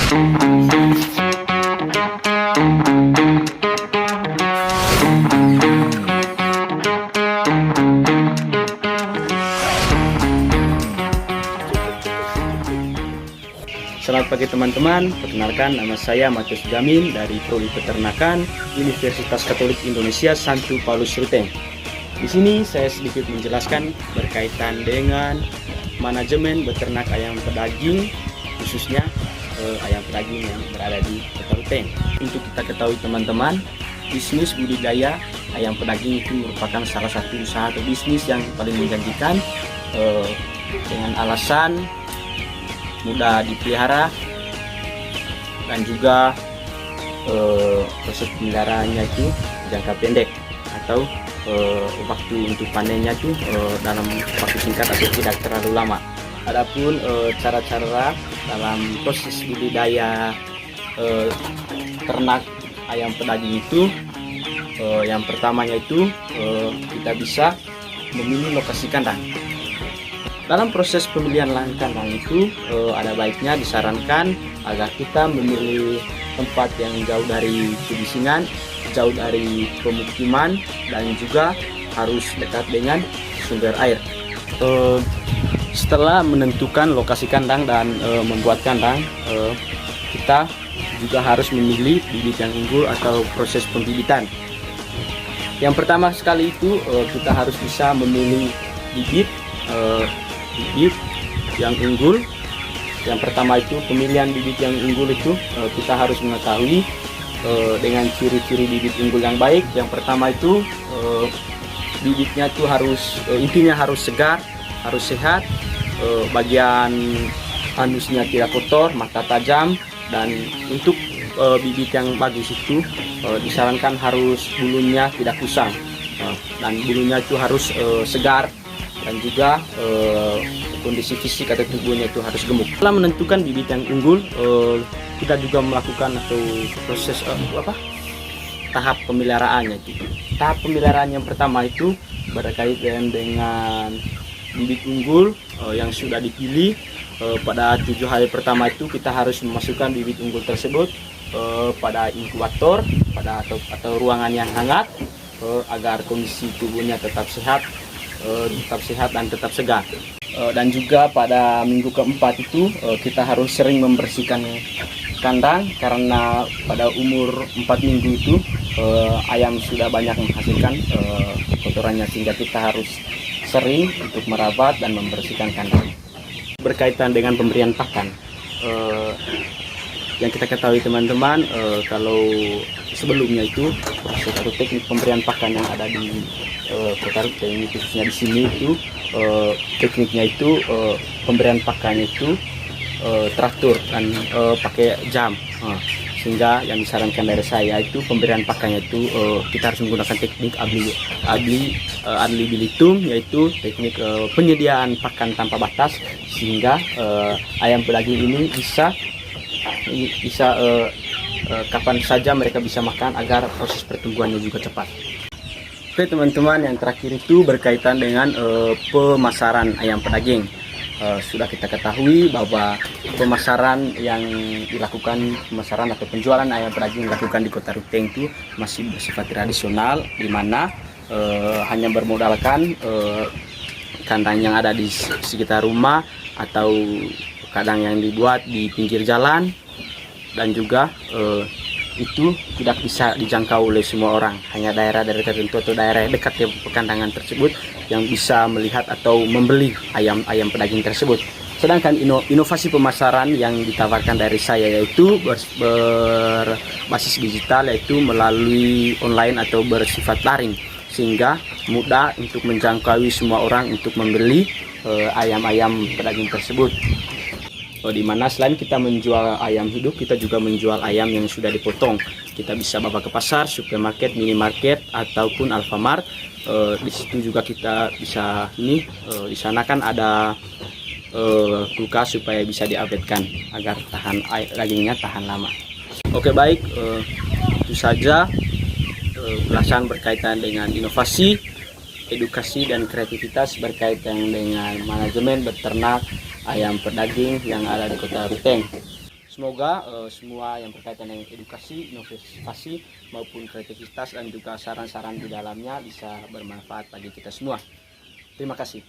Selamat pagi teman-teman, perkenalkan nama saya Matius Jamin dari Prodi Peternakan Universitas Katolik Indonesia Santo Paulus Ruteng. Di sini saya sedikit menjelaskan berkaitan dengan manajemen beternak ayam pedaging, khususnya ayam pedaging yang berada di Kota Ruteng. Untuk kita ketahui teman-teman, bisnis budidaya ayam pedaging itu merupakan salah satu usaha atau bisnis yang paling menjanjikan dengan alasan mudah dipelihara dan juga proses pemeliharaannya itu jangka pendek atau waktu untuk panennya itu dalam waktu singkat atau tidak terlalu lama. Adapun cara-cara dalam proses budidaya ternak ayam pedaging itu, yang pertamanya itu kita bisa memilih lokasi kandang. Dalam proses pemilihan lahan kandang itu ada baiknya disarankan agar kita memilih tempat yang jauh dari pebisingan, jauh dari pemukiman, dan juga harus dekat dengan sumber air. Setelah menentukan lokasi kandang dan membuat kandang, kita juga harus memilih bibit yang unggul atau proses pembibitan. Yang pertama sekali itu kita harus bisa memilih bibit yang unggul. Yang pertama itu pemilihan bibit yang unggul itu kita harus mengetahui dengan ciri-ciri bibit unggul yang baik. Yang pertama itu bibitnya itu intinya harus segar, harus sehat, bagian anusnya tidak kotor, mata tajam, dan untuk bibit yang bagus itu disarankan harus bulunya tidak kusam, dan bulunya itu harus segar, dan juga kondisi fisik atau tubuhnya itu harus gemuk. Setelah menentukan bibit yang unggul, kita juga melakukan atau proses tahap pemeliharaannya. Tahap pemeliharaan yang pertama itu berkaitan dengan bibit unggul yang sudah dipilih. Pada 7 hari pertama itu kita harus memasukkan bibit unggul tersebut pada inkubator atau ruangan yang hangat agar kondisi tubuhnya tetap sehat dan tetap segar. Dan juga pada minggu keempat itu kita harus sering membersihkan kandang, karena pada umur 4 minggu itu ayam sudah banyak menghasilkan kotorannya, sehingga kita harus sering untuk merawat dan membersihkan kandang. Berkaitan dengan pemberian pakan, yang kita ketahui teman-teman, kalau sebelumnya itu proses atau teknik pemberian pakan yang ada di Kota Ruteng, khususnya di sini itu tekniknya itu pemberian pakannya itu teratur dan pakai jam, sehingga yang disarankan dari saya itu pemberian pakannya itu kita harus menggunakan teknik adli bilitum, yaitu teknik penyediaan pakan tanpa batas, sehingga ayam pedaging ini bisa kapan saja mereka bisa makan agar proses pertumbuhannya juga cepat. Oke teman-teman, yang terakhir itu berkaitan dengan pemasaran ayam pedaging. Sudah kita ketahui bahwa pemasaran atau penjualan ayam pedaging dilakukan di Kota Ruteng itu masih bersifat tradisional, di mana hanya bermodalkan kandang yang ada di sekitar rumah atau kandang yang dibuat di pinggir jalan, dan juga itu tidak bisa dijangkau oleh semua orang. Hanya daerah-daerah tertentu atau daerah dekat ke pekandangan tersebut yang bisa melihat atau membeli ayam pedaging tersebut. Sedangkan inovasi pemasaran yang ditawarkan dari saya yaitu berbasis digital, yaitu melalui online atau bersifat daring, sehingga mudah untuk menjangkau semua orang untuk membeli ayam-ayam pedaging tersebut. Di mana selain kita menjual ayam hidup, kita juga menjual ayam yang sudah dipotong. Kita bisa bawa ke pasar, supermarket, minimarket, ataupun Alfamart. Di situ juga kita bisa di sana kan ada kulkas supaya bisa diawetkan agar dagingnya tahan lama. Oke baik, itu saja ulasan berkaitan dengan inovasi, edukasi, dan kreativitas berkaitan dengan manajemen beternak ayam pedaging yang ada di Kota Ruteng. Semoga semua yang berkaitan dengan edukasi, inovasi maupun kreativitas dan juga saran-saran di dalamnya bisa bermanfaat bagi kita semua. Terima kasih.